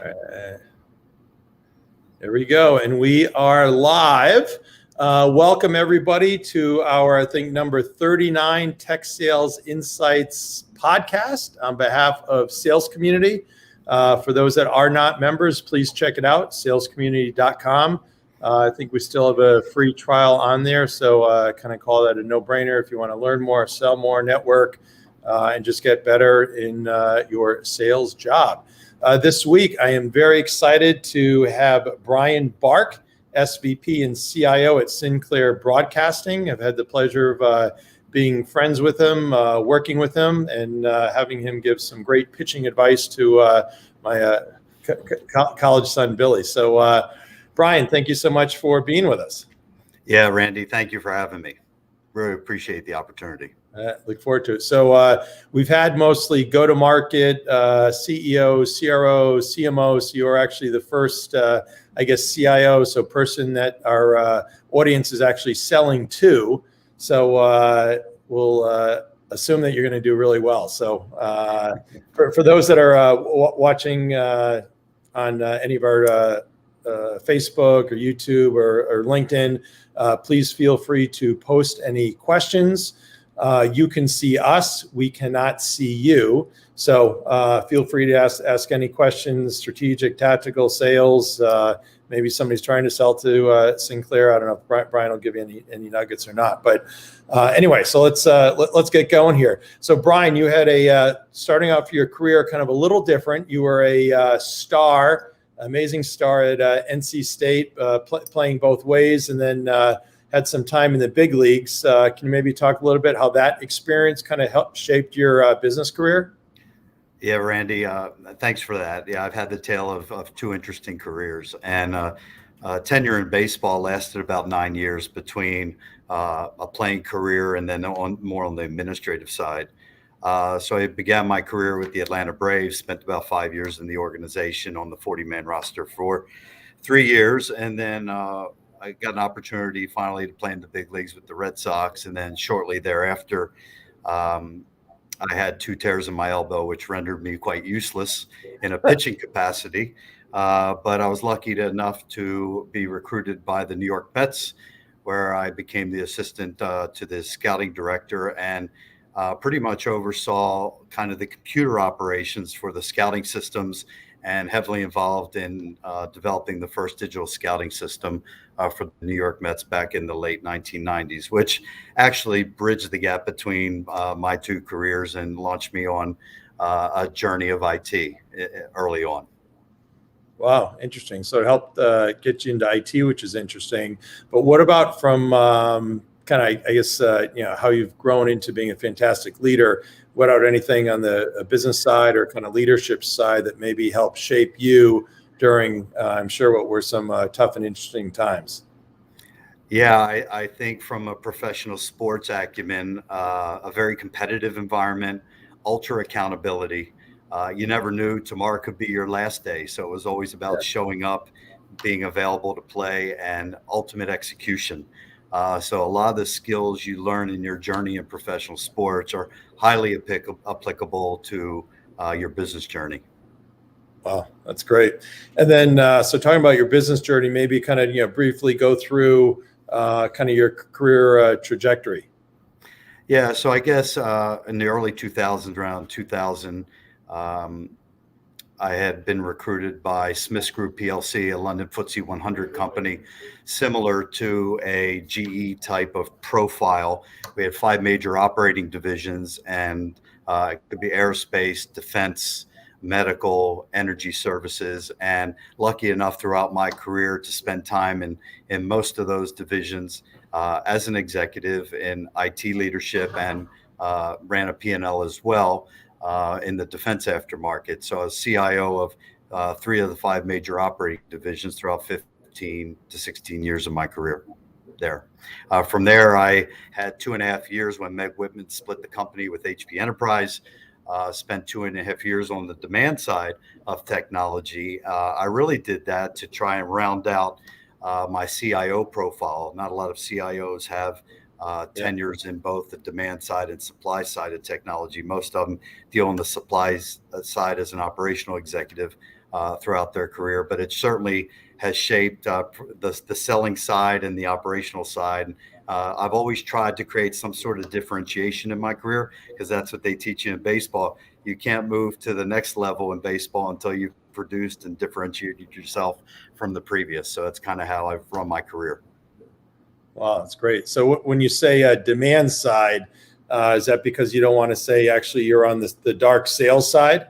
Uh, there we go. And we are live. Welcome everybody to our, I think, number 39 Tech Sales Insights podcast on behalf of Sales Community. For those that are not members, please check it out, salescommunity.com. I think we still have a free trial on there. So kind of call that a no-brainer if you want to learn more, sell more, network, and just get better in your sales job. This week, I am very excited to have Brian Bark, SVP and CIO at Sinclair Broadcasting. I've had the pleasure of being friends with him, working with him, and having him give some great pitching advice to my college son, Billy. So, Brian, thank you so much for being with us. Yeah, Randy, thank you for having me. Really appreciate the opportunity. Look forward to it. So we've had mostly go-to-market CEOs, CROs, CMOs. You're actually the first, I guess, CIO, so person that our audience is actually selling to. So we'll assume that you're going to do really well. So for those that are watching on any of our Facebook or YouTube or LinkedIn, please feel free to post any questions. You can see us, we cannot see you. So feel free to ask any questions, strategic, tactical, sales. Maybe somebody's trying to sell to Sinclair. I don't know if Brian will give you any nuggets or not. But anyway, so let's get going here. So Brian, you had starting off your career kind of a little different. You were a amazing star at NC State, playing both ways, and then had some time in the big leagues. Can you maybe talk a little bit how that experience kind of helped shaped your business career? Yeah, Randy, thanks for that. Yeah, I've had the tale of two interesting careers, and tenure in baseball lasted about 9 years between a playing career and then more on the administrative side. So I began my career with the Atlanta Braves, spent about 5 years in the organization on the 40-man roster for 3 years, and then I got an opportunity finally to play in the big leagues with the Red Sox. And then shortly thereafter, I had 2 tears in my elbow, which rendered me quite useless in a pitching capacity. But I was lucky enough to be recruited by the New York Mets, where I became the assistant to the scouting director and pretty much oversaw kind of the computer operations for the scouting systems, and heavily involved in developing the first digital scouting system for the New York Mets back in the late 1990s, which actually bridged the gap between my two careers and launched me on a journey of IT early on. Wow, interesting. So it helped get you into IT, which is interesting. But what about from kind of, I guess, how you've grown into being a fantastic leader? What about anything on the business side or kind of leadership side that maybe helped shape you during, I'm sure, what were some tough and interesting times? Yeah, I think from a professional sports acumen, a very competitive environment, ultra accountability. You never knew tomorrow could be your last day. So it was always about showing up, being available to play, and ultimate execution. So a lot of the skills you learn in your journey in professional sports are highly applicable to your business journey. Wow, that's great. And then, so talking about your business journey, maybe kind of, briefly go through kind of your career trajectory. Yeah, so I guess in the early 2000s, around 2000, I had been recruited by Smiths Group PLC, a London FTSE 100 company, similar to a GE type of profile. We had 5 major operating divisions, and it could be aerospace, defense, medical, energy services, and lucky enough throughout my career to spend time in most of those divisions as an executive in IT leadership, and ran a P&L as well. In the defense aftermarket. So I was CIO of 3 of the 5 major operating divisions throughout 15 to 16 years of my career there. From there, I had 2.5 years when Meg Whitman split the company with HP Enterprise, spent 2.5 years on the demand side of technology. I really did that to try and round out my CIO profile. Not a lot of CIOs have tenures in both the demand side and supply side of technology. Most of them deal on the supply side as an operational executive. throughout their career, but it certainly has shaped the selling side and the operational side. I've always tried to create some sort of differentiation in my career, because that's what they teach you in baseball. You can't move to the next level in baseball until you've produced and differentiated yourself from the previous. So that's kind of how I've run my career. Wow, that's great. So when you say demand side, is that because you don't want to say actually you're on the dark sales side?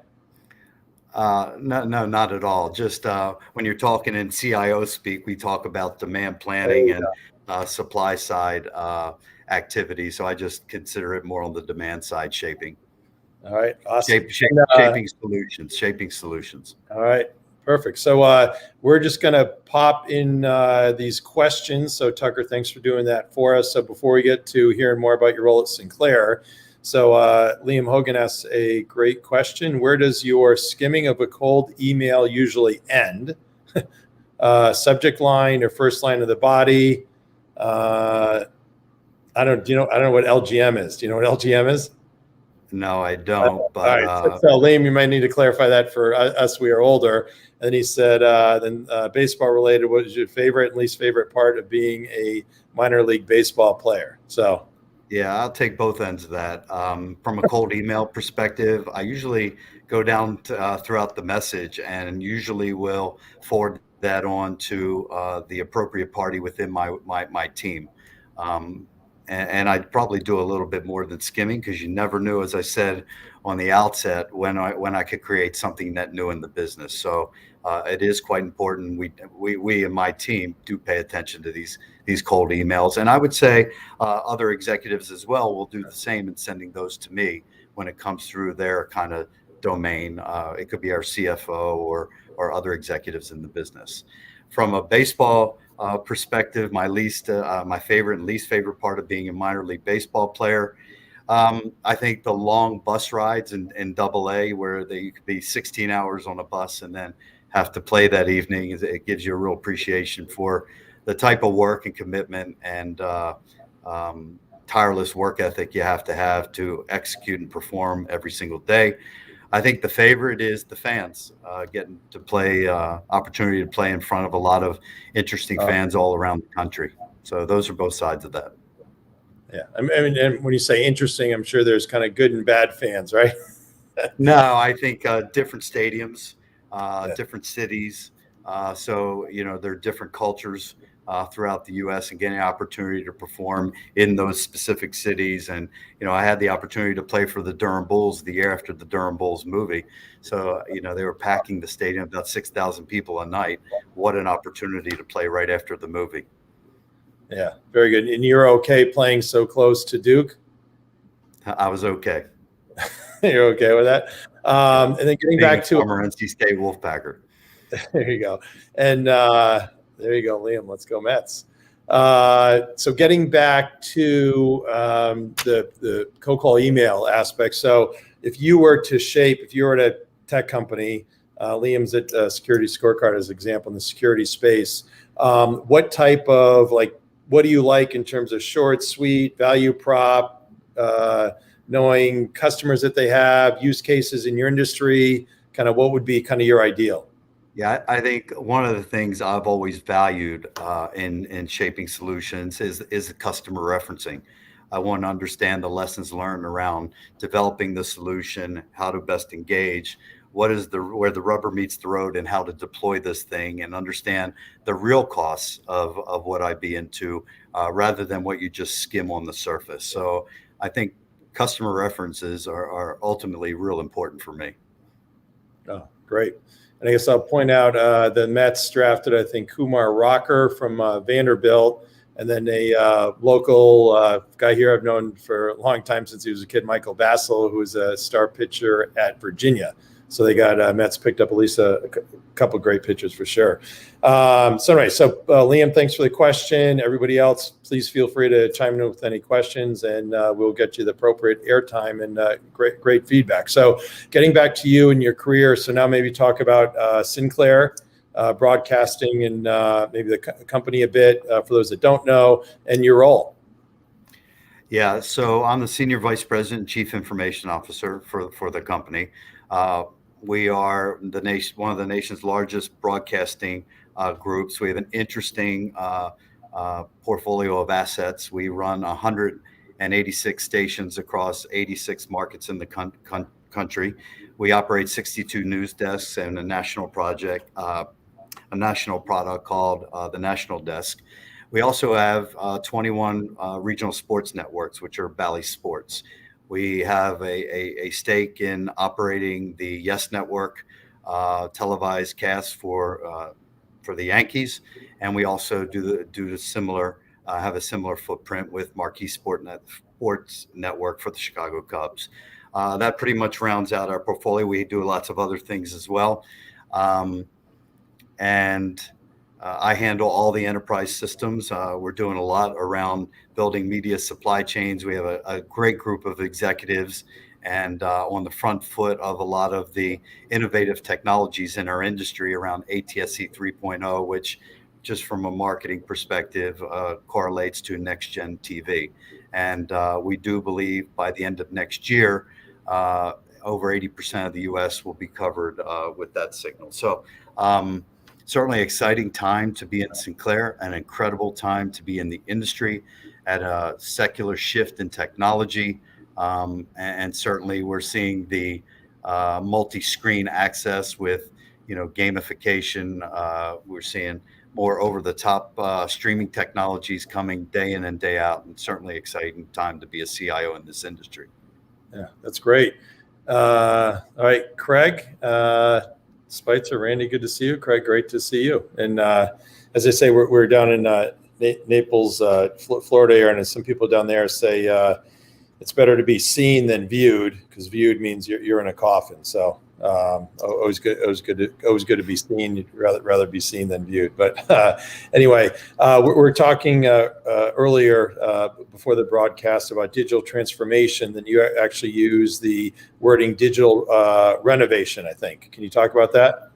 No, not at all. Just when you're talking in CIO speak, we talk about demand planning and supply side activity. So I just consider it more on the demand side, shaping. All right, awesome. Shaping solutions. All right, perfect. So we're just going to pop in these questions. So Tucker, thanks for doing that for us. So before we get to hearing more about your role at Sinclair, so Liam Hogan asks a great question. Where does your skimming of a cold email usually end? Subject line or first line of the body? I don't know what LGM is. Do you know what LGM is? No, I don't. But all right, so Liam, you might need to clarify that for us. We are older. And he said, then baseball related, what is your favorite and least favorite part of being a minor league baseball player? So, yeah, I'll take both ends of that. From a cold email perspective, I usually go down throughout the message and usually will forward that on to the appropriate party within my team. And I'd probably do a little bit more than skimming, because you never knew, as I said on the outset, when I could create something net new in the business. So it is quite important. We and my team do pay attention to these cold emails, and I would say other executives as well will do the same in sending those to me when it comes through their kind of domain. It could be our CFO or other executives in the business. From a baseball perspective, my favorite and least favorite part of being a minor league baseball player, I think the long bus rides in AA, where you could be 16 hours on a bus and then have to play that evening. It gives you a real appreciation for the type of work and commitment and tireless work ethic you have to execute and perform every single day. I think the favorite is the fans, getting to play, opportunity to play in front of a lot of interesting fans all around the country. So those are both sides of that. Yeah. I mean, and when you say interesting, I'm sure there's kind of good and bad fans, right? No, I think different stadiums, different cities. So, there are different cultures throughout the U.S. and getting an opportunity to perform in those specific cities. And, I had the opportunity to play for the Durham Bulls the year after the Durham Bulls movie. So, they were packing the stadium, about 6,000 people a night. What an opportunity to play right after the movie. Yeah, very good. And you're okay playing so close to Duke? I was okay. You're okay with that? And then getting back to former NC State Wolfpacker. There you go. And there you go, Liam. Let's go Mets. So getting back to the co-call email aspect. So if you were at a tech company, Liam's at Security Scorecard as an example in the security space. What type of what do you like in terms of short, sweet, value prop, knowing customers that they have, use cases in your industry, kind of what would be kind of your ideal? Yeah, I think one of the things I've always valued in shaping solutions is the customer referencing. I want to understand the lessons learned around developing the solution, how to best engage, where the rubber meets the road, and how to deploy this thing, and understand the real costs of what I be into, rather than what you just skim on the surface. So I think customer references are ultimately real important for me. Oh, great. And I guess I'll point out the Mets drafted, I think, Kumar Rocker from Vanderbilt, and then a local guy here I've known for a long time since he was a kid, Michael Bassel, who was a star pitcher at Virginia. So they got Mets picked up at least a couple of great pitchers for sure. So Liam, thanks for the question. Everybody else, please feel free to chime in with any questions, and we'll get you the appropriate airtime and great feedback. So getting back to you and your career. So now maybe talk about Sinclair, broadcasting, and maybe the company a bit for those that don't know, and your role. Yeah, so I'm the Senior Vice President and Chief Information Officer for the company. We are one of the nation's largest broadcasting groups. We have an interesting portfolio of assets. We run 186 stations across 86 markets in the country. We operate 62 news desks and a national product called the National Desk. We also have 21 regional sports networks, which are Bally Sports. We have a stake in operating the Yes Network televised cast for the Yankees, and we also have a similar footprint with Marquee Sports Network for the Chicago Cubs. That pretty much rounds out our portfolio. We do lots of other things as well. I handle all the enterprise systems. We're doing a lot around building media supply chains. We have a great group of executives and on the front foot of a lot of the innovative technologies in our industry around ATSC 3.0, which just from a marketing perspective correlates to next gen TV. And we do believe by the end of next year, over 80% of the US will be covered with that signal. So certainly exciting time to be in Sinclair, an incredible time to be in the industry at a secular shift in technology. And certainly we're seeing the multi-screen access with, gamification. We're seeing more over-the-top streaming technologies coming day in and day out, and certainly exciting time to be a CIO in this industry. Yeah, that's great. All right, Craig, Spitzer, Randy, good to see you. Craig, great to see you. And as I say, we're down in Naples, Florida area, and as some people down there say, it's better to be seen than viewed, because viewed means you're in a coffin. So always good to be seen. You'd rather be seen than viewed. But anyway, we're talking earlier before the broadcast about digital transformation. Then you actually use the wording digital renovation, I think. Can you talk about that?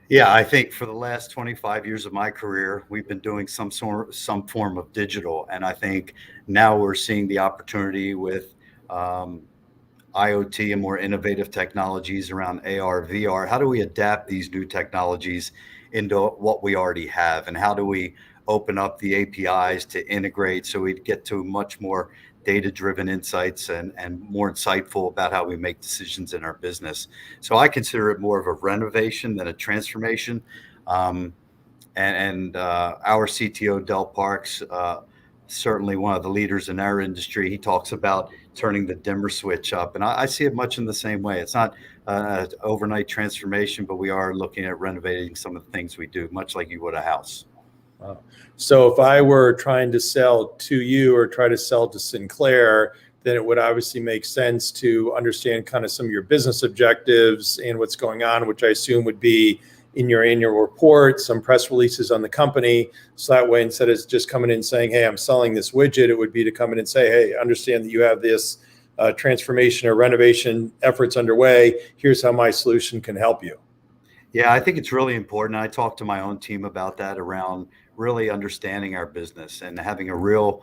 Yeah, I think for the last 25 years of my career, we've been doing some form of digital. And I think now we're seeing the opportunity with IoT and more innovative technologies around AR, VR. How do we adapt these new technologies into what we already have? And how do we open up the APIs to integrate so we get to much more data-driven insights and more insightful about how we make decisions in our business? So I consider it more of a renovation than a transformation. Our CTO, Del Parks, certainly one of the leaders in our industry, he talks about turning the dimmer switch up. And I see it much in the same way. It's not an overnight transformation, but we are looking at renovating some of the things we do, much like you would a house. Wow. So if I were trying to sell to you or try to sell to Sinclair, then it would obviously make sense to understand kind of some of your business objectives and what's going on, which I assume would be in your annual report, some press releases on the company. So that way, instead of just coming in saying, hey, I'm selling this widget, it would be to come in and say, hey, understand that you have this transformation or renovation efforts underway. Here's how my solution can help you. Yeah, I think it's really important. I talked to my own team about that around really understanding our business and having a real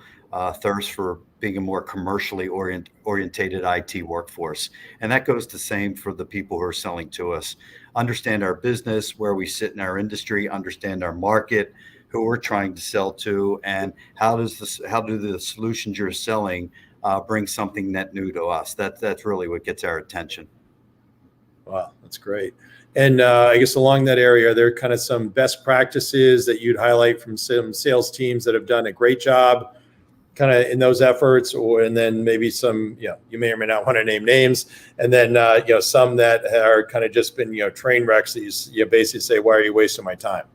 thirst for being a more commercially orientated IT workforce. And that goes the same for the people who are selling to us. Understand our business, where we sit in our industry, understand our market, who we're trying to sell to, and how do the solutions you're selling bring something net new to us. That's really what gets our attention. Wow, that's great. And I guess along that area, are there kind of some best practices that you'd highlight from some sales teams that have done a great job kind of in those efforts, and then maybe some, you may or may not want to name names, and then, some that are kind of just been, train wrecks that you basically say, why are you wasting my time?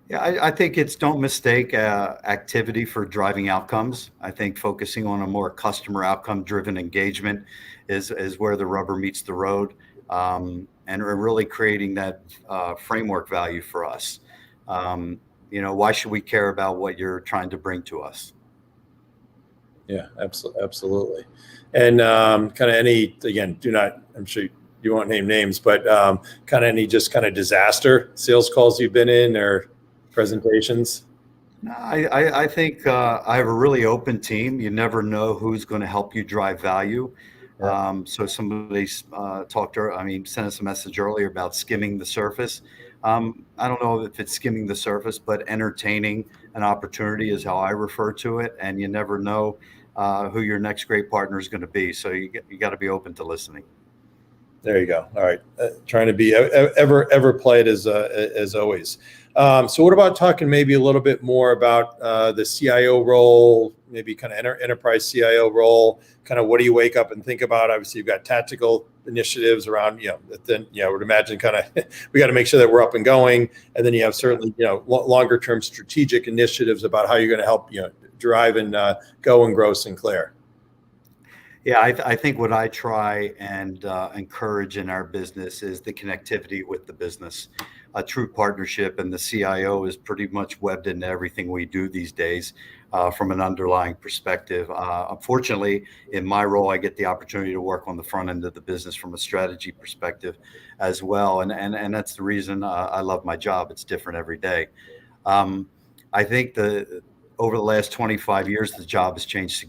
Yeah, I think don't mistake activity for driving outcomes. I think focusing on a more customer outcome driven engagement is where the rubber meets the road. And really creating that framework value for us. Why should we care about what you're trying to bring to us? Yeah, absolutely. And kind of I'm sure you won't name names, but kind of any just kind of disaster sales calls you've been in or presentations? No, I think I have a really open team. You never know who's going to help you drive value. Yeah. So somebody sent us a message earlier about skimming the surface. I don't know if it's skimming the surface, but entertaining an opportunity is how I refer to it. And you never know who your next great partner is going to be. So you got to be open to listening. There you go. All right. Trying to be ever play it as always. So what about talking maybe a little bit more about the CIO role, maybe kind of enterprise CIO role, kind of what do you wake up and think about? Obviously you've got tactical initiatives around, then, I would imagine kind of, we got to make sure that we're up and going. And then you have certainly, longer term strategic initiatives about how you're going to help, drive and go and grow Sinclair. Yeah, I think what I try and encourage in our business is the connectivity with the business, a true partnership, and the CIO is pretty much webbed into everything we do these days from an underlying perspective. Unfortunately, in my role, I get the opportunity to work on the front end of the business from a strategy perspective as well, and that's the reason I love my job. It's different every day. I think over the last 25 years, the job has changed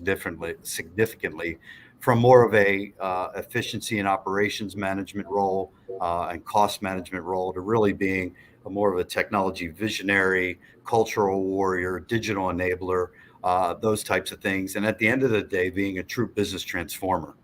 significantly from more of a efficiency and operations management role and cost management role to really being more of a technology visionary, cultural warrior, digital enabler, those types of things. And at the end of the day, being a true business transformer.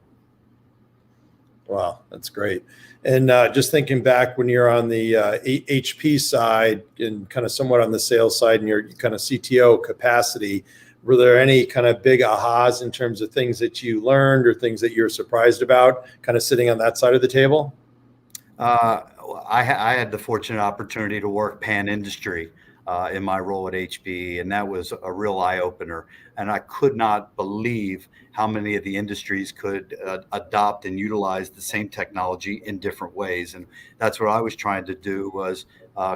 Wow, that's great. And just thinking back when you're on the HP side and kind of somewhat on the sales side and your kind of CTO capacity, were there any kind of big ahas in terms of things that you learned or things that you're surprised about kind of sitting on that side of the table? I had the fortunate opportunity to work pan-industry in my role at HP, and that was a real eye-opener. And I could not believe how many of the industries could adopt and utilize the same technology in different ways. And that's what I was trying to do, was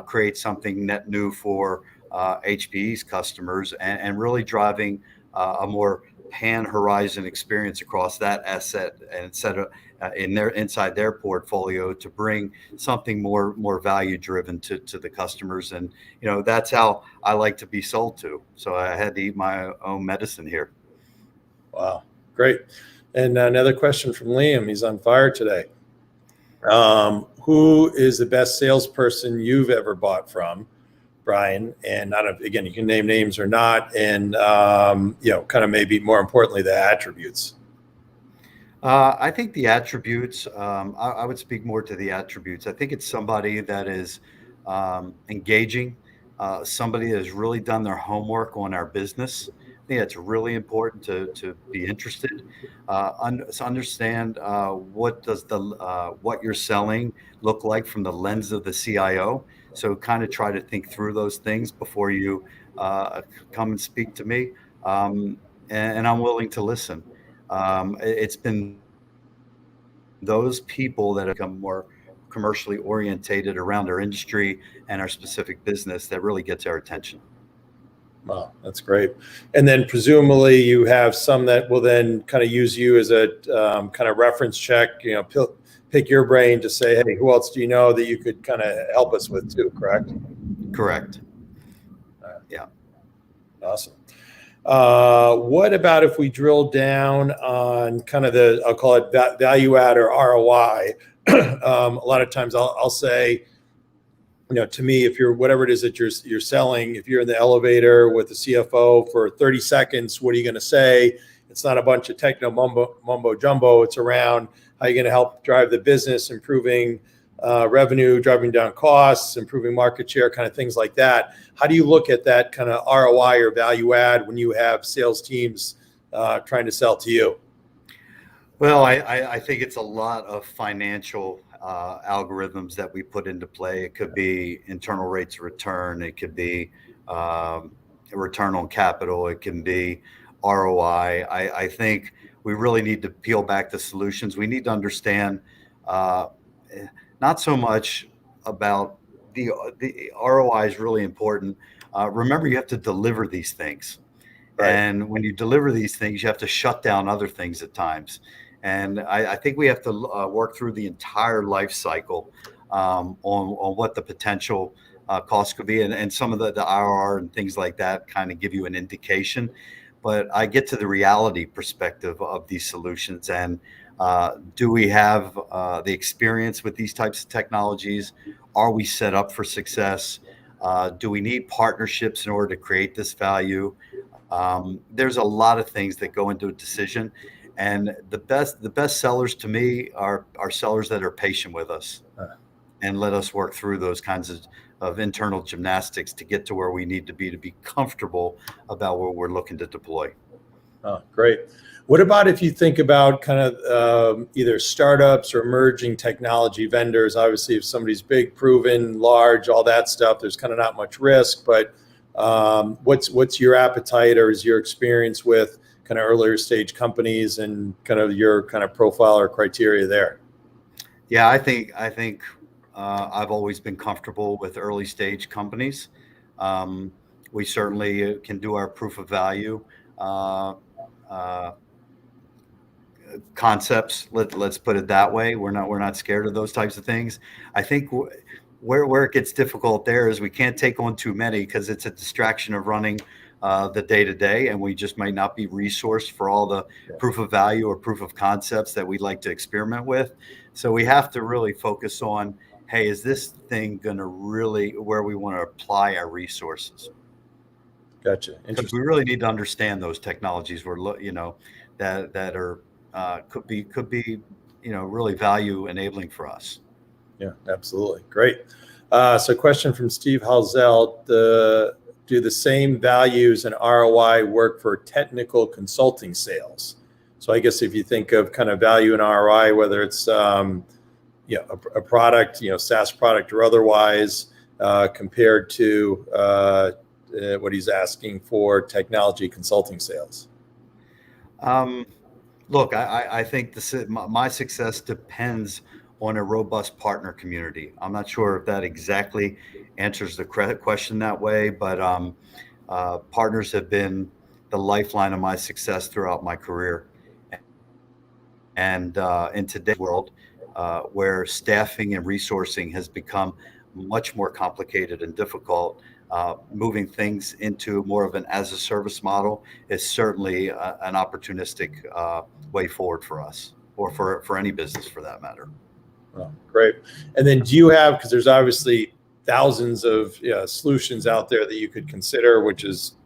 create something net new for HPE's customers and really driving a more pan-horizon experience across that asset and set of inside their portfolio to bring something more value driven to the customers. And that's how I like to be sold to. So I had to eat my own medicine here. Wow, great. And another question from Liam. He's on fire today. Who is the best salesperson you've ever bought from, Brian? And again, you can name names or not, and kind of maybe more importantly, the attributes. I think the attributes, I would speak more to the attributes. I think it's somebody that is engaging, somebody that has really done their homework on our business. I think it's really important to be interested, understand what does what you're selling look like from the lens of the CIO. So kind of try to think through those things before you come and speak to me, and I'm willing to listen. It's been those people that have become more commercially orientated around our industry and our specific business that really gets our attention. Wow, that's great. And then presumably you have some that will then kind of use you as a kind of reference check, pick your brain to say, hey, who else do you know that you could kind of help us with too, correct? Correct. Yeah. Awesome. What about if we drill down on kind of I'll call it value add or ROI? A lot of times I'll say, to me, if you're whatever it is that you're selling, if you're in the elevator with the CFO for 30 seconds, what are you going to say? It's not a bunch of techno mumbo jumbo. It's around how you're going to help drive the business, improving revenue, driving down costs, improving market share, kind of things like that. How do you look at that kind of ROI or value add when you have sales teams trying to sell to you? Well, I think it's a lot of financial algorithms that we put into play. It could be internal rates of return. It could be return on capital. It can be ROI. I think we really need to peel back the solutions. We need to understand not so much about the ROI is really important. Remember, you have to deliver these things. Right. And when you deliver these things, you have to shut down other things at times. And I think we have to work through the entire life cycle on what the potential costs could be. And some of the IRR and things like that kind of give you an indication. But I get to the reality perspective of these solutions. And Do we have the experience with these types of technologies? Are we set up for success? Do we need partnerships in order to create this value? There's a lot of things that go into a decision, and the best sellers to me are sellers that are patient with us and let us work through those kinds of internal gymnastics to get to where we need to be comfortable about what we're looking to deploy. Oh, great. What about if you think about kind of either startups or emerging technology vendors? Obviously, if somebody's big, proven, large, all that stuff, there's kind of not much risk. But what's your appetite or is your experience with kind of earlier stage companies and kind of your kind of profile or criteria there? Yeah, I think I've always been comfortable with early stage companies. We certainly can do our proof of value uh, concepts. Let's put it that way. We're not scared of those types of things. I think where it gets difficult there is we can't take on too many because it's a distraction of running the day to day, and we just might not be resourced for all the proof of value or proof of concepts that we'd like to experiment with. So we have to really focus on, hey, is this thing going to really where we want to apply our resources? Gotcha. Because we Interesting. really need to understand those technologies that are could be really value enabling for us. Yeah, absolutely. Great. So question from Steve Halzel, do the same values and ROI work for technical consulting sales? So I guess if you think of kind of value and ROI, whether it's a product, SaaS product or otherwise, compared to what he's asking for technology consulting sales. Um, Look, I think my success depends on a robust partner community. I'm not sure if that exactly answers the question that way, but partners have been the lifeline of my success throughout my career. And in today's world, where staffing and resourcing has become much more complicated and difficult, moving things into more of an as a service model is certainly an opportunistic way forward for us, or for any business for that matter. Oh, great. And then do you have, because there's obviously thousands of solutions out there that you could consider, which is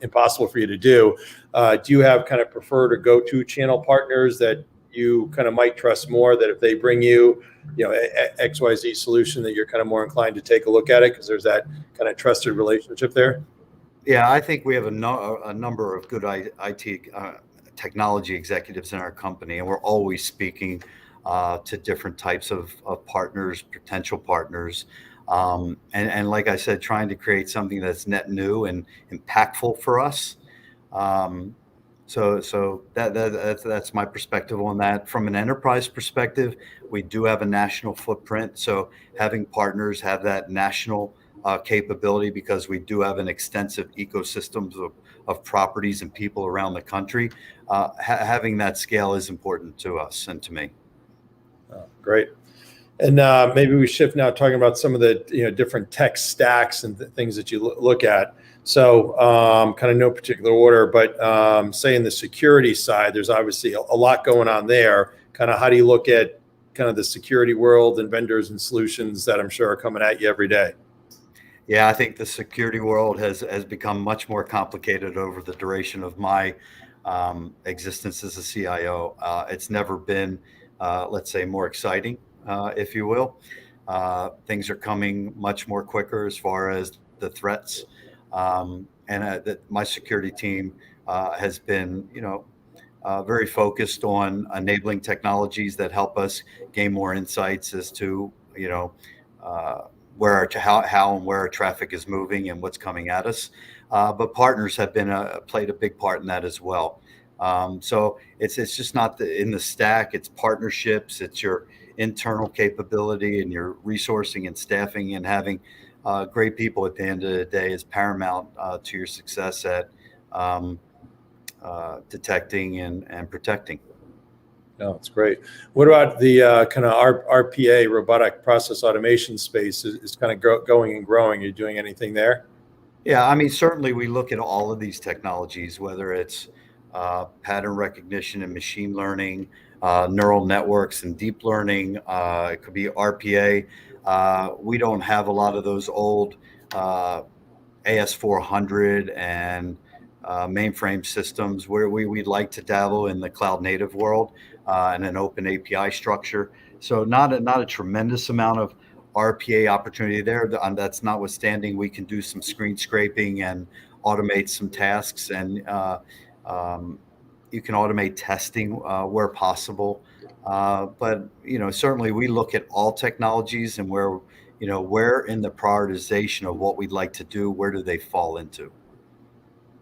impossible for you to do. Do you have kind of preferred or go-to channel partners that you kind of might trust more, that if they bring you, XYZ solution, that you're kind of more inclined to take a look at it because there's that kind of trusted relationship there? Yeah, I think we have a number of good IT technology executives in our company, and we're always speaking to different types of partners, potential partners. And like I said, trying to create something that's net new and impactful for us. Um, so that's my perspective on that. From an enterprise perspective, we do have a national footprint. So having partners have that national capability, because we do have an extensive ecosystem of properties and people around the country. Having that scale is important to us and to me. Oh, great. And maybe we shift now talking about some of the different tech stacks and things that you look at. So kind of no particular order, but say in the security side, there's obviously a lot going on there. Kind of how do you look at kind of the security world and vendors and solutions that I'm sure are coming at you every day? Yeah, I think the security world has become much more complicated over the duration of my existence as a CIO. It's never been, let's say, more exciting, if you will. Things are coming much more quicker as far as the threats, and that my security team has been, very focused on enabling technologies that help us gain more insights as to, uh, how and where our traffic is moving and what's coming at us. But partners have been played a big part in that as well. So it's just not in the stack. It's partnerships. It's your internal capability and your resourcing and staffing, and having great people at the end of the day is paramount to your success at um, detecting and protecting. No, it's great. What about the kind of RPA, robotic process automation space is kind of going and growing? Are you doing anything there? Yeah, I mean, certainly we look at all of these technologies, whether it's pattern recognition and machine learning, neural networks and deep learning. It could be RPA. We don't have a lot of those old AS400 and mainframe systems where we'd like to dabble in the cloud native world and an open API structure. So not a tremendous amount of RPA opportunity there. That's notwithstanding, we can do some screen scraping and automate some tasks, and um, you can automate testing where possible. But certainly we look at all technologies and where in the prioritization of what we'd like to do, where do they fall into?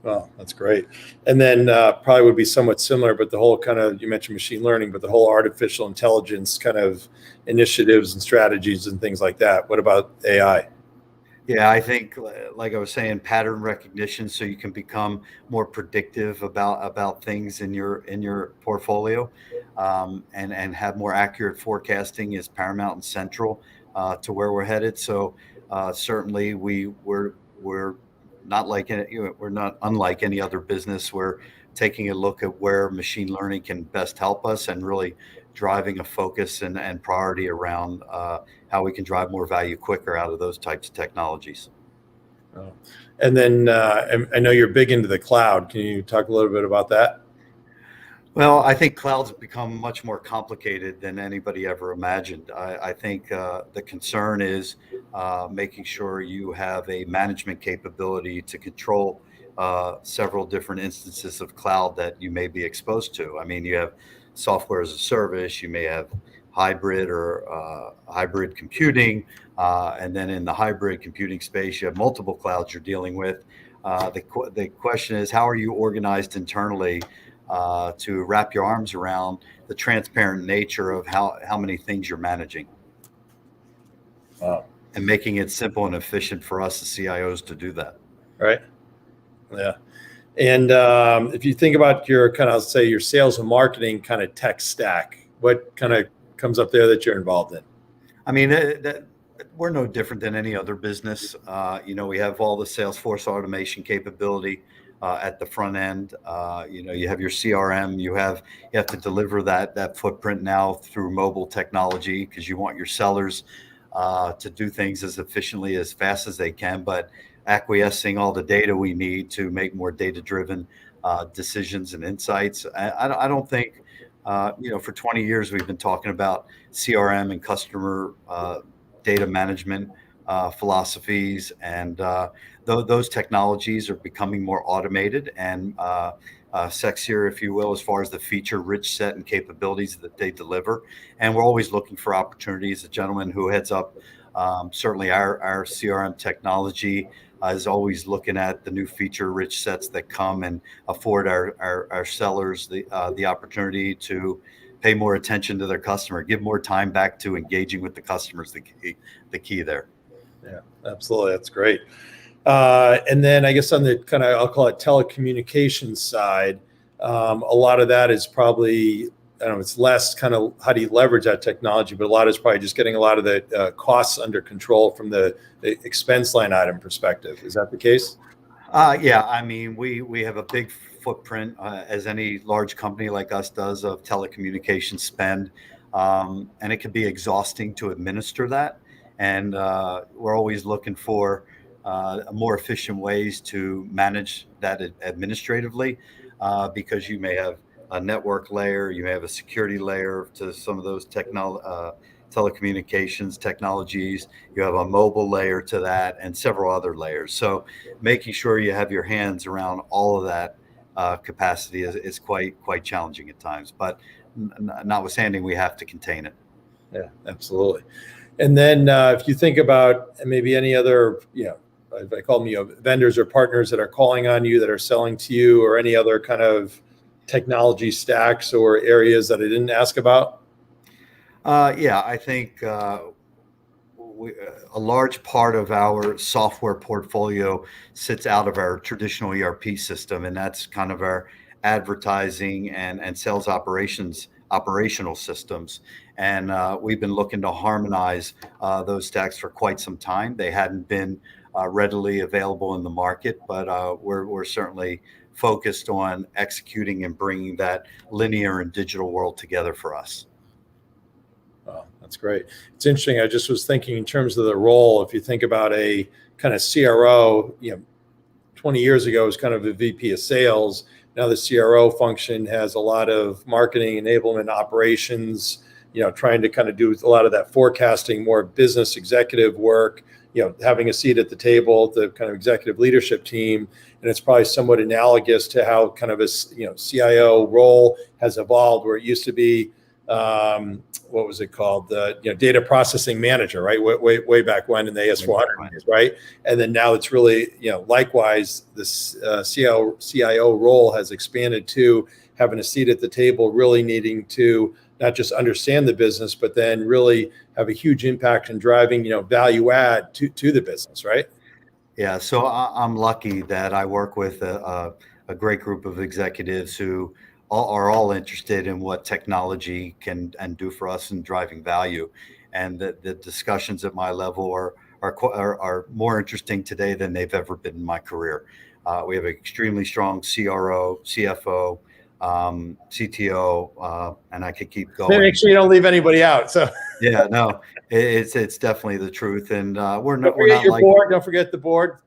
Well, that's great. And then probably would be somewhat similar, but the whole kind of, you mentioned machine learning, but the whole artificial intelligence kind of initiatives and strategies and things like that. What about AI? Yeah, I think, like I was saying, pattern recognition, so you can become more predictive about things in your portfolio, and have more accurate forecasting is paramount and central to where we're headed. So certainly we're not like we're not unlike any other business. We're taking a look at where machine learning can best help us, and really driving a focus and priority around how we can drive more value quicker out of those types of technologies. Oh. And then I know you're big into the cloud. Can you talk a little bit about that? Well, I think clouds have become much more complicated than anybody ever imagined. I think the concern is making sure you have a management capability to control several different instances of cloud that you may be exposed to. I mean, you have software as a service, you may have hybrid or hybrid computing, and then in the hybrid computing space, you have multiple clouds you're dealing with. The question is, how are you organized internally to wrap your arms around the transparent nature of how many things you're managing, Wow. and making it simple and efficient for us as CIOs to do that. Right. Yeah. And if you think about your kind of, say, your sales and marketing kind of tech stack, what kind of comes up there that you're involved in? I mean, we're no different than any other business. We have all the Salesforce automation capability at the front end. You have your CRM. You have to deliver that footprint now through mobile technology, because you want your sellers to do things as efficiently, as fast as they can, but acquiescing all the data we need to make more data-driven decisions and insights. I don't think, for 20 years we've been talking about CRM and customer data management philosophies, and those technologies are becoming more automated and sexier, if you will, as far as the feature-rich set and capabilities that they deliver. And we're always looking for opportunities. The gentleman who heads up certainly our CRM technology is always looking at the new feature-rich sets that come and afford our sellers the opportunity to pay more attention to their customer, give more time back to engaging with the customers. The key there. Yeah, absolutely. That's great. And then I guess on the kind of, I'll call it telecommunications side, a lot of that is probably, I don't know, it's less kind of how do you leverage that technology, but a lot is probably just getting a lot of the costs under control from the expense line item perspective. Is that the case? Yeah, I mean, we have a big footprint, as any large company like us does, of telecommunications spend, and it can be exhausting to administer that. And we're always looking for more efficient ways to manage that administratively, because you may have a network layer, you may have a security layer to some of those telecommunications technologies, you have a mobile layer to that, and several other layers. So making sure you have your hands around all of that capacity is quite challenging at times, but notwithstanding, we have to contain it. Yeah, absolutely. And then if you think about maybe any other, I call them, vendors or partners that are calling on you, that are selling to you, or any other kind of technology stacks or areas that I didn't ask about? Yeah, I think a large part of our software portfolio sits out of our traditional ERP system, and that's kind of our advertising and sales operations operational systems. And we've been looking to harmonize those stacks for quite some time. They hadn't been readily available in the market, but we're certainly focused on executing and bringing that linear and digital world together for us. Oh, that's great. It's interesting. I just was thinking in terms of the role, if you think about a kind of CRO, 20 years ago was kind of a VP of sales. Now the CRO function has a lot of marketing, enablement, operations, trying to kind of do a lot of that forecasting, more business executive work, having a seat at the table, the kind of executive leadership team. And it's probably somewhat analogous to how kind of a CIO role has evolved, where it used to be, what was it called? The data processing manager, right? Way back when in the AS400 days, right? And then now it's really, likewise, this CIO role has expanded to having a seat at the table, really needing to not just understand the business, but then really have a huge impact in driving, value add to the business, right? Yeah, so I'm lucky that I work with a great group of executives who are all interested in what technology can and do for us in driving value, and the discussions at my level are more interesting today than they've ever been in my career. We have an extremely strong CRO, CFO, CTO, and I could keep going. Make sure you don't leave anybody out. So yeah, no, it's definitely the truth, and we're not like board. Don't forget the board.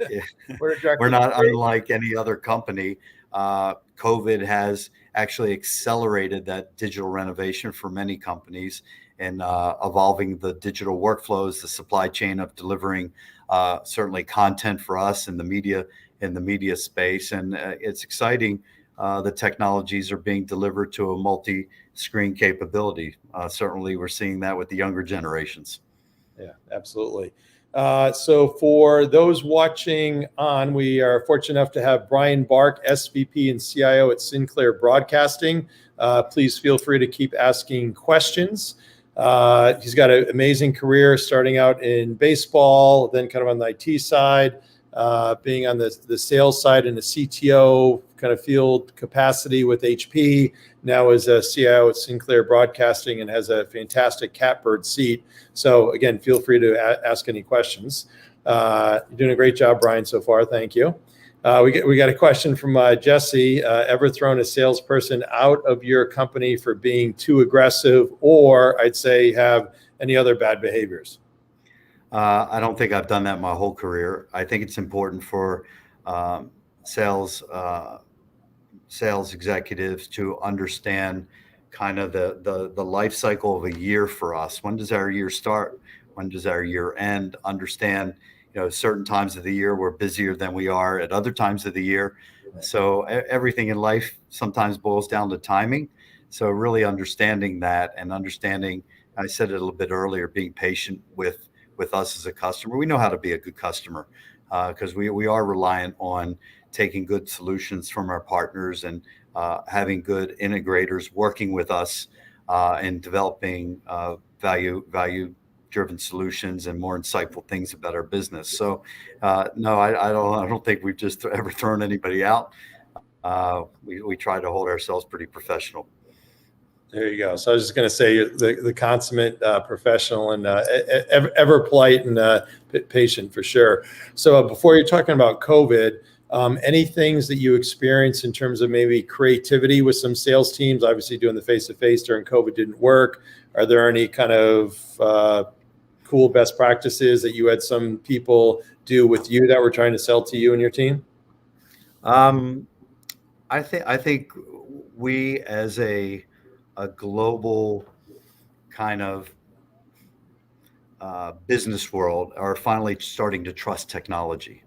Yeah. We're not unlike any other company. COVID has actually accelerated that digital renovation for many companies and evolving the digital workflows, the supply chain of delivering certainly content for us in the media space, and it's exciting. The technologies are being delivered to a multi-screen capability. Certainly, we're seeing that with the younger generations. Yeah, absolutely. So for those watching on, we are fortunate enough to have Brian Bark, SVP and CIO at Sinclair Broadcasting. Please feel free to keep asking questions. He's got an amazing career, starting out in baseball, then kind of on the IT side, being on the sales side in the CTO kind of field capacity with HP, now as a CIO at Sinclair Broadcasting, and has a fantastic catbird seat. So again, feel free to ask any questions. You're doing a great job, Brian, so far. Thank you. We got a question from Jesse. Ever thrown a salesperson out of your company for being too aggressive, or I'd say have any other bad behaviors? I don't think I've done that my whole career. I think it's important for sales executives to understand kind of the life cycle of a year for us. When does our year start? When does our year end? Understand, certain times of the year we're busier than we are at other times of the year. So everything in life sometimes boils down to timing. So really understanding that, and understanding, I said it a little bit earlier, being patient with us as a customer. We know how to be a good customer because we are reliant on taking good solutions from our partners and having good integrators working with us and developing value-driven solutions and more insightful things about our business. So no, I don't think we've just ever thrown anybody out. We try to hold ourselves pretty professional. There you go. So I was just going to say the consummate professional and ever polite and patient for sure. So before you're talking about COVID, any things that you experienced in terms of maybe creativity with some sales teams? Obviously, doing the face-to-face during COVID didn't work. Are there any kind of cool best practices that you had some people do with you that were trying to sell to you and your team? I think we as a global kind of business world are finally starting to trust technology.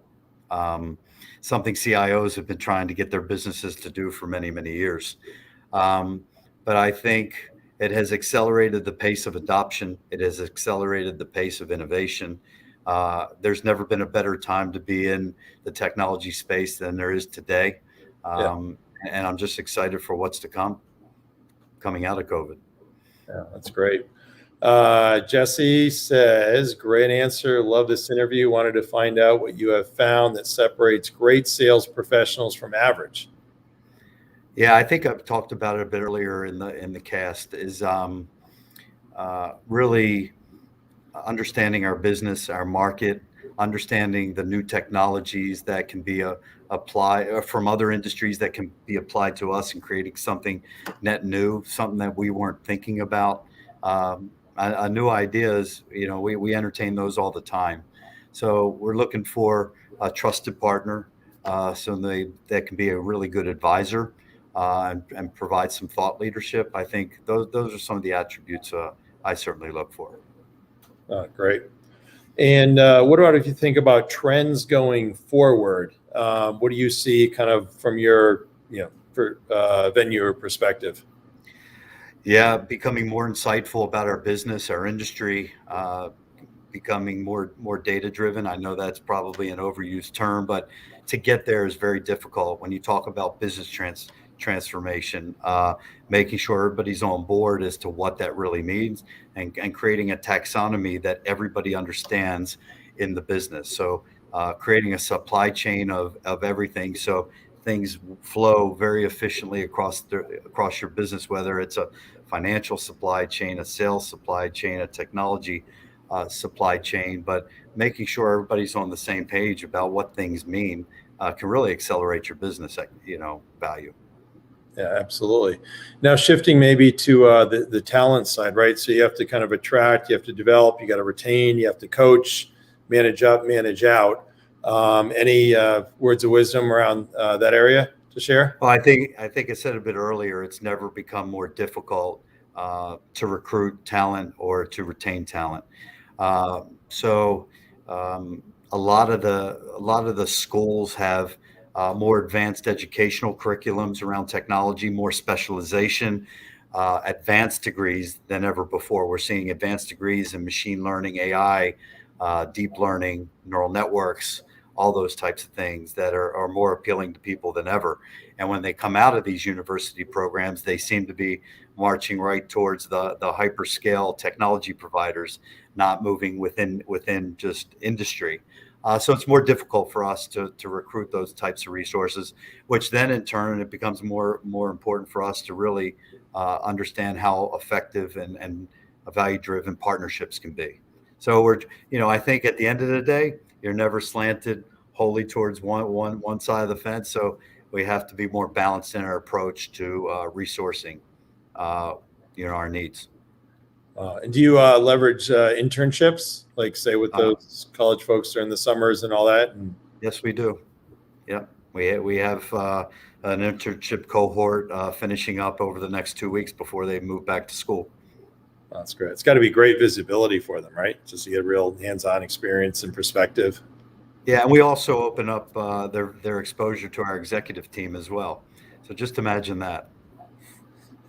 Something CIOs have been trying to get their businesses to do for many, many years. But I think it has accelerated the pace of adoption. It has accelerated the pace of innovation. There's never been a better time to be in the technology space than there is today. And I'm just excited for what's to come coming out of COVID. Yeah, that's great. Jesse says, great answer. Love this interview. Wanted to find out what you have found that separates great sales professionals from average. Yeah, I think I've talked about it a bit earlier in the cast. Is really understanding our business, our market, understanding the new technologies that can be applied from other industries that can be applied to us, and creating something net new, something that we weren't thinking about. A new ideas, we entertain those all the time. So we're looking for a trusted partner, so that can be a really good advisor, and provide some thought leadership. I think those are some of the attributes I certainly look for. Great. And what about if you think about trends going forward? What do you see kind of from your, venue perspective? Yeah, becoming more insightful about our business, our industry, becoming more data driven. I know that's probably an overused term, but to get there is very difficult. When you talk about business transformation, making sure everybody's on board as to what that really means, and creating a taxonomy that everybody understands in the business. So creating a supply chain of everything, so things flow very efficiently across your business, whether it's a financial supply chain, a sales supply chain, a technology supply chain. But making sure everybody's on the same page about what things mean can really accelerate your business, value. Yeah, absolutely. Now shifting maybe to the talent side, right? So you have to kind of attract, you have to develop, you got to retain, you have to coach, manage up, manage out. Any words of wisdom around that area to share? Well, I think I said a bit earlier, it's never become more difficult to recruit talent or to retain talent. So a lot of the schools have more advanced educational curriculums around technology, more specialization, advanced degrees than ever before. We're seeing advanced degrees in machine learning, AI, deep learning, neural networks, all those types of things that are more appealing to people than ever. And when they come out of these university programs, they seem to be marching right towards the hyperscale technology providers, not moving within just industry. So it's more difficult for us to recruit those types of resources, which then in turn it becomes more important for us to really understand how effective and value driven partnerships can be. So I think at the end of the day, you're never slanted wholly towards one side of the fence. So we have to be more balanced in our approach to resourcing, uh, our needs. And do you leverage internships, like say with Uh, those college folks during the summers and all that? And yes, we do. Yeah, we have an internship cohort finishing up over the next 2 weeks before they move back to school. that's great. It's got to be great visibility for them, right? Just to get real hands-on experience and perspective. Yeah, and we also open up their exposure to our executive team as well. So just imagine that.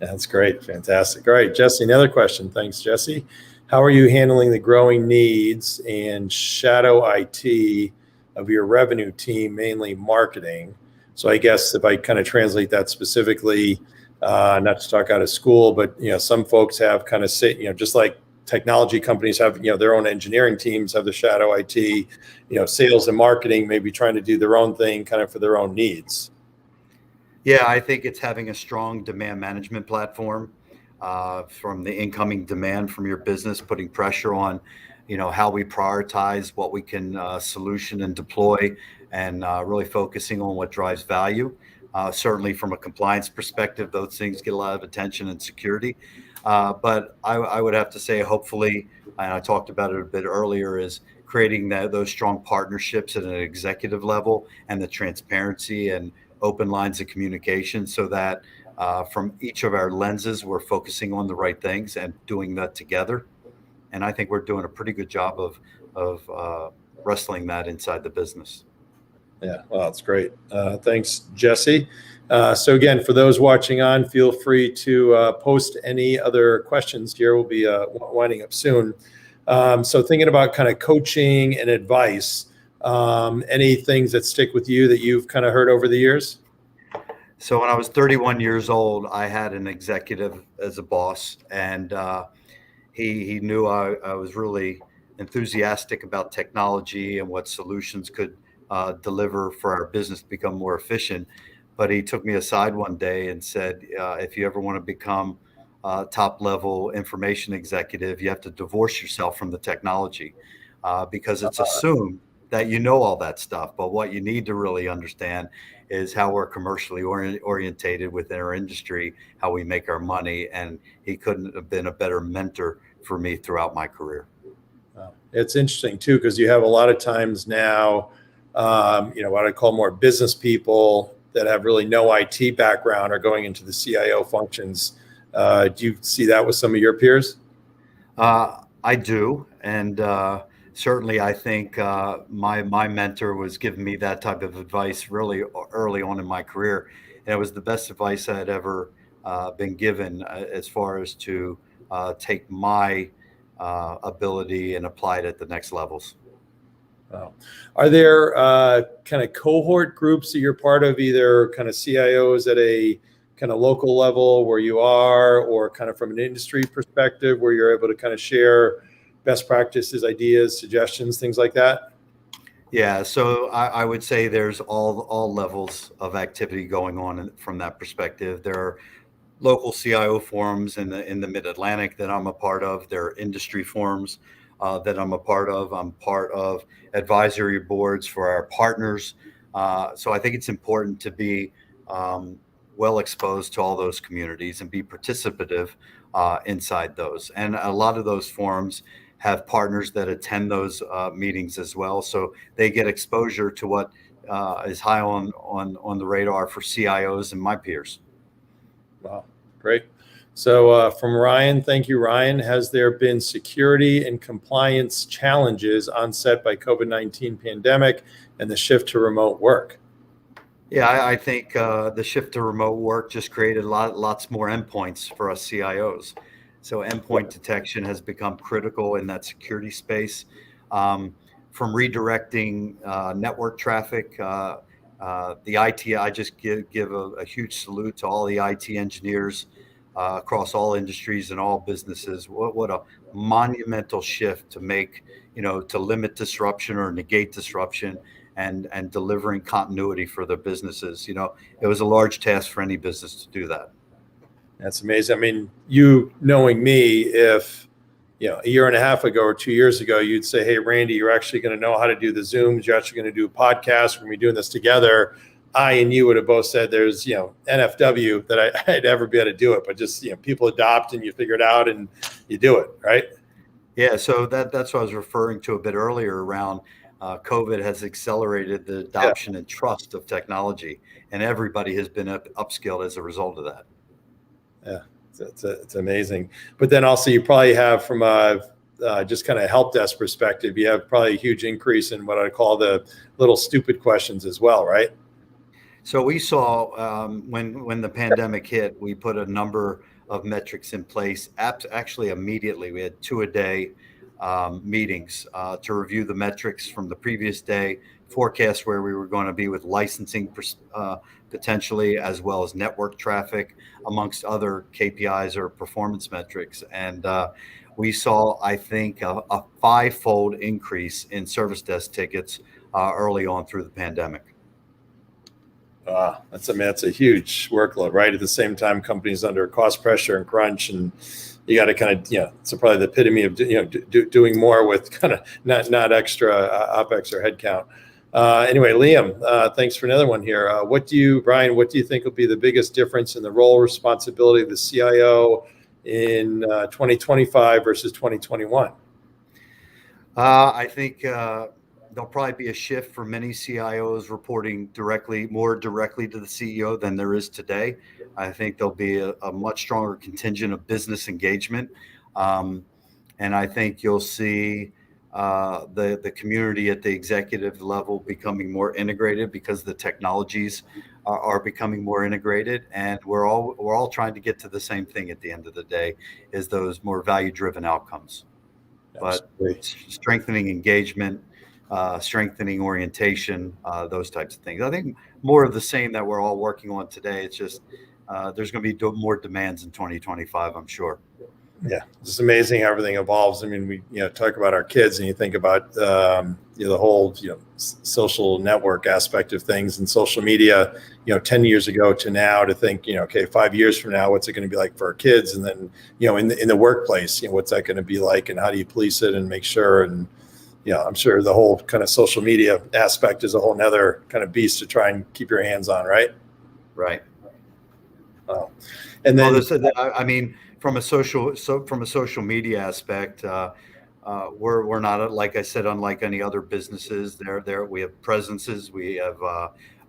Yeah, that's great. Fantastic. All right, Jesse, another question. Thanks, Jesse. How are you handling the growing needs and shadow IT of your revenue team, mainly marketing? So I guess if I kind of translate that specifically, not to talk out of school, but some folks have kind of say, just like technology companies have, their own engineering teams have the shadow IT, sales and marketing maybe trying to do their own thing kind of for their own needs. Yeah, I think it's having a strong demand management platform, from the incoming demand from your business, putting pressure on, how we prioritize what we can solution and deploy, and really focusing on what drives value. Certainly, from a compliance perspective, those things get a lot of attention and security. But I would have to say, hopefully, and I talked about it a bit earlier, is creating those strong partnerships at an executive level, and the transparency and open lines of communication, so that from each of our lenses, we're focusing on the right things and doing that together. And I think we're doing a pretty good job of wrestling that inside the business. Yeah, well, that's great. Thanks, Jesse. So again, for those watching on, feel free to post any other questions here. We'll be winding up soon. So thinking about kind of coaching and advice, any things that stick with you that you've kind of heard over the years? So when I was 31 years old, I had an executive as a boss, and he knew I was really enthusiastic about technology and what solutions could deliver for our business to become more efficient. but he took me aside one day and said, if you ever want to become top level information executive, you have to divorce yourself from the technology, because it's assumed that you know all that stuff. But what you need to really understand is how we're commercially orientated within our industry, how we make our money. And he couldn't have been a better mentor for me throughout my career. It's interesting too, because you have a lot of times now, what I call more business people that have really no IT background are going into the CIO functions. Do you see that with some of your peers? I do, and certainly I think my mentor was giving me that type of advice really early on in my career, and it was the best advice I had ever been given, as far as to take my ability and apply it at the next levels. Wow. Are there kind of cohort groups that you're part of, either kind of CIOs at a kind of local level where you are, or kind of from an industry perspective where you're able to kind of share best practices, ideas, suggestions, things like that? Yeah, so I would say there's all levels of activity going on from that perspective. There are local CIO forums in the Mid Atlantic that I'm a part of. There are industry forums that I'm a part of. I'm part of advisory boards for our partners. So I think it's important to be well exposed to all those communities and be participative inside those. And a lot of those forums have partners that attend those meetings as well, so they get exposure to what is high on the radar for CIOs and my peers. Wow, great. So from Ryan, thank you, Ryan. Has there been security and compliance challenges onset by COVID-19 pandemic and the shift to remote work? Yeah, I think the shift to remote work just created lots more endpoints for us CIOs. So endpoint detection has become critical in that security space. From redirecting network traffic, the IT, I just give a huge salute to all the IT engineers across all industries and all businesses. What a monumental shift to make, to limit disruption or negate disruption, and delivering continuity for their businesses. It was a large task for any business to do that. That's amazing. I mean, you knowing me, if a year and a half ago or 2 years ago, you'd say, "Hey, Randy, you're actually going to know how to do the Zooms. You're actually going to do a podcast. We're going to be doing this together." I and you would have both said, "There's NFW that I'd ever be able to do it." But just people adopt and you figure it out and you do it, right? Yeah, so that's what I was referring to a bit earlier around COVID has accelerated the Yeah. adoption and trust of technology, and everybody has been upskilled as a result of that. Yeah, it's amazing. But then also you probably have, from a just kind of help desk perspective, you have probably a huge increase in what I call the little stupid questions as well, right? So we saw when the pandemic hit, we put a number of metrics in place. Actually, immediately, we had 2-a-day meetings to review the metrics from the previous day, forecast where we were going to be with licensing potentially, as well as network traffic, amongst other KPIs or performance metrics. And we saw, I think, a 5-fold increase in service desk tickets early on through the pandemic. That's a huge workload, right? At the same time, companies under cost pressure and crunch, and you got to kind of, it's probably the epitome of doing more with kind of not extra OpEx or headcount. Anyway, Liam, thanks for another one here. Brian, what do you think will be the biggest difference in the role responsibility of the CIO in 2025 versus 2021? I think there'll probably be a shift for many CIOs reporting more directly to the CEO than there is today. I think there'll be a much stronger contingent of business engagement. And I think you'll see the community at the executive level becoming more integrated, because the technologies are becoming more integrated. And we're all trying to get to the same thing at the end of the day, is those more value-driven outcomes. Absolutely. But strengthening engagement, strengthening orientation, those types of things. I think more of the same that we're all working on today. It's just there's going to be more demands in 2025, I'm sure. Yeah, it's just amazing how everything evolves. I mean, we talk about our kids, and you think about the whole social network aspect of things and social media. 10 years ago to now, to think okay, 5 years from now, what's it going to be like for our kids, and then in the workplace, what's that going to be like, and how do you police it and make sure? And I'm sure the whole kind of social media aspect is a whole nother kind of beast to try and keep your hands on, right? Right. And then, I mean, from a social media aspect, we're not, like I said, unlike any other businesses. There we have presences, we have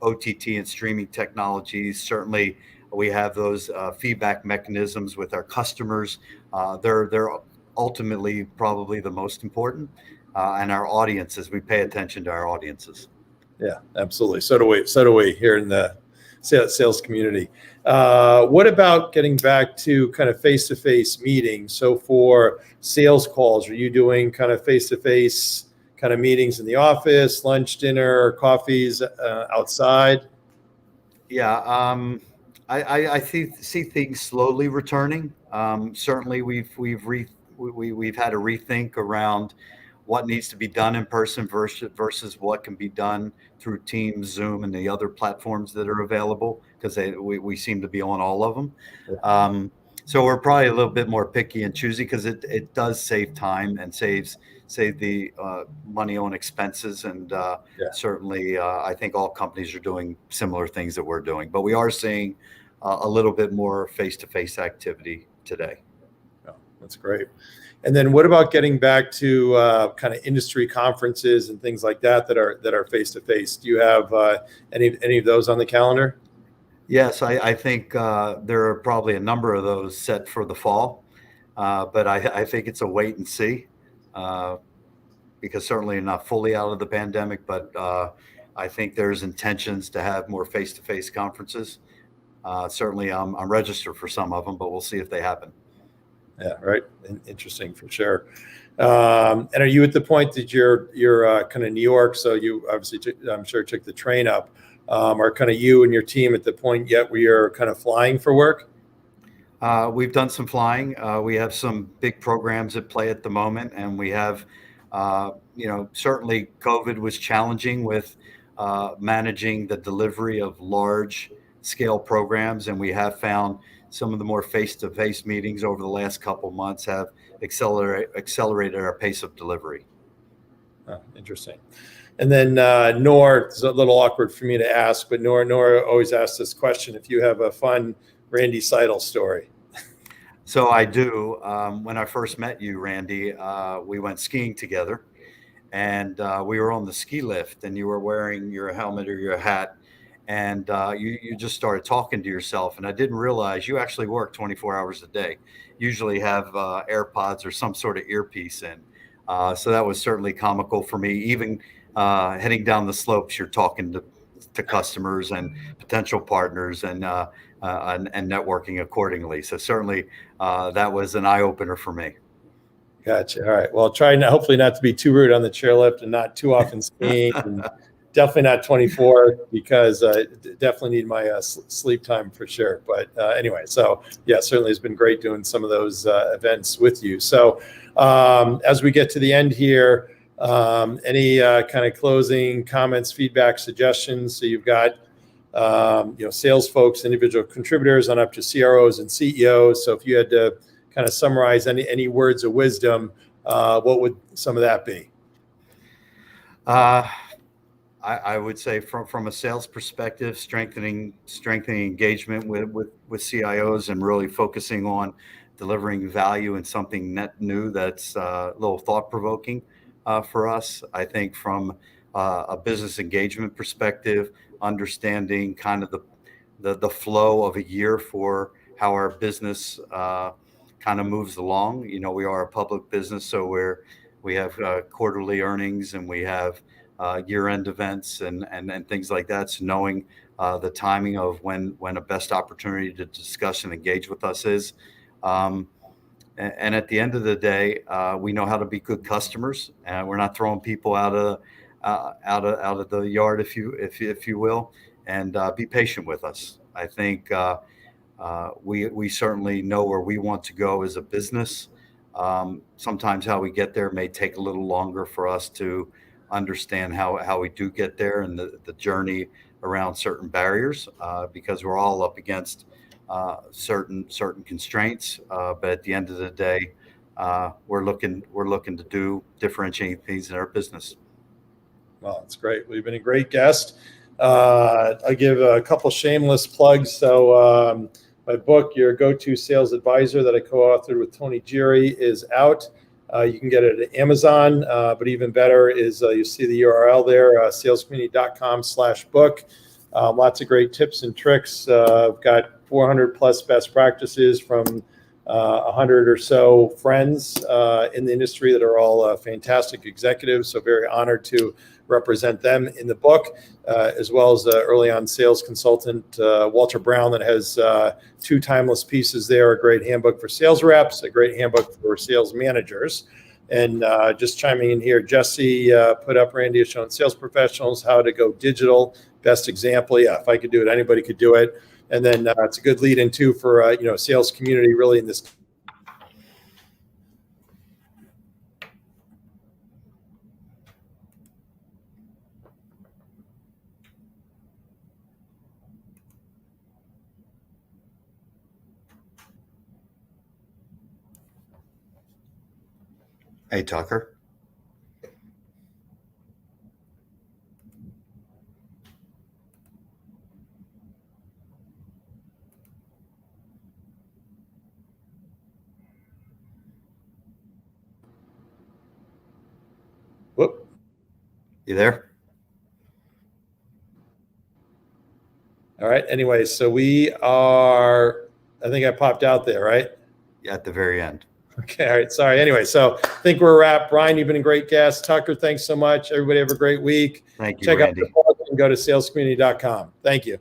OTT and streaming technologies. Certainly, we have those feedback mechanisms with our customers. They're ultimately probably the most important, and our audiences. We pay attention to our audiences. Yeah, absolutely. So do we here in the sales community. What about getting back to kind of face-to-face meetings? So for sales calls, are you doing kind of face-to-face kind of meetings in the office, lunch, dinner, coffees outside? Yeah, I see things slowly returning. Certainly, we've had a rethink around what needs to be done in person versus what can be done through Teams, Zoom, and the other platforms that are available, because we seem to be on all of them. So we're probably a little bit more picky and choosy, because it does save time and save the money on expenses. And certainly, I think all companies are doing similar things that we're doing, but we are seeing a little bit more face-to-face activity today. Oh, that's great. And then what about getting back to kind of industry conferences and things like that are face-to-face? Do you have any of those on the calendar? Yes, I think there are probably a number of those set for the fall, but I think it's a wait and see, because certainly not fully out of the pandemic, but I think there's intentions to have more face-to-face conferences. Certainly, I'm registered for some of them, but we'll see if they happen. Yeah, right. Interesting for sure. And are you at the point that you're kind of New York? So you obviously, I'm sure, took the train up. Are kind of you and your team at the point yet where you're kind of flying for work? We've done some flying. We have some big programs at play at the moment, and we have, certainly COVID was challenging with managing the delivery of large scale programs, and we have found some of the more face-to-face meetings over the last couple months have accelerated our pace of delivery. Oh, interesting. And then Nor, it's a little awkward for me to ask, but Nor always asks this question: if you have a fun Randy Seidl story. So I do. When I first met you, Randy, we went skiing together, and we were on the ski lift, and you were wearing your helmet or your hat, and you just started talking to yourself, and I didn't realize you actually work 24 hours a day. Usually have AirPods or some sort of earpiece in. So that was certainly comical for me. Even heading down the slopes, you're talking to customers and potential partners, and networking accordingly. So certainly that was an eye opener for me. Gotcha. All right. Well, try now, hopefully not to be too rude on the chairlift and not too often skiing. And definitely not 24, because definitely need my sleep time for sure. But anyway, so yeah, certainly has been great doing some of those events with you. So as we get to the end here, any kind of closing comments, feedback, suggestions? So you've got sales folks, individual contributors, on up to CROs and CEOs. So if you had to kind of summarize any words of wisdom, what would some of that be? I would say from a sales perspective, strengthening engagement with CIOs, and really focusing on delivering value and something net new that's a little thought provoking for us. I think from a business engagement perspective, understanding kind of the flow of a year for how our business kind of moves along. We are a public business, so we have quarterly earnings, and we have year-end events and things like that. So knowing the timing of when a best opportunity to discuss and engage with us is. And at the end of the day, we know how to be good customers, and we're not throwing people out of the yard, if you will, and be patient with us. I think We certainly know where we want to go as a business. Sometimes how we get there may take a little longer for us to understand how we do get there, and the journey around certain barriers, because we're all up against certain constraints. But at the end of the day, we're looking to do differentiating things in our business. Well, that's great. We've been a great guest. I'll give a couple shameless plugs. So my book, Your Go-To Sales Advisor, that I co-authored with Tony Giri, is out. You can get it at Amazon, but even better is you see the URL there, salescommunity.com/book. Lots of great tips and tricks. I've got 400 plus best practices from 100 or so friends in the industry that are all fantastic executives. So very honored to represent them in the book, as well as early on sales consultant Walter Brown, that has 2 timeless pieces there: a great handbook for sales reps, a great handbook for sales managers. And just chiming in here, Jesse put up, Randy has shown sales professionals how to go digital. Best example. Yeah, if I could do it, anybody could do it. And then it's a good lead in too for sales community really in this. Hey, Tucker. Whoop. You there? All right. Anyway, so we are, I think I popped out there, right? Yeah, at the very end. Okay. All right. Sorry. Anyway, so I think we're wrapped. Brian, you've been a great guest. Tucker, thanks so much. Everybody have a great week. Thank you, Check Randy. out the book and go to salescommunity.com. Thank you.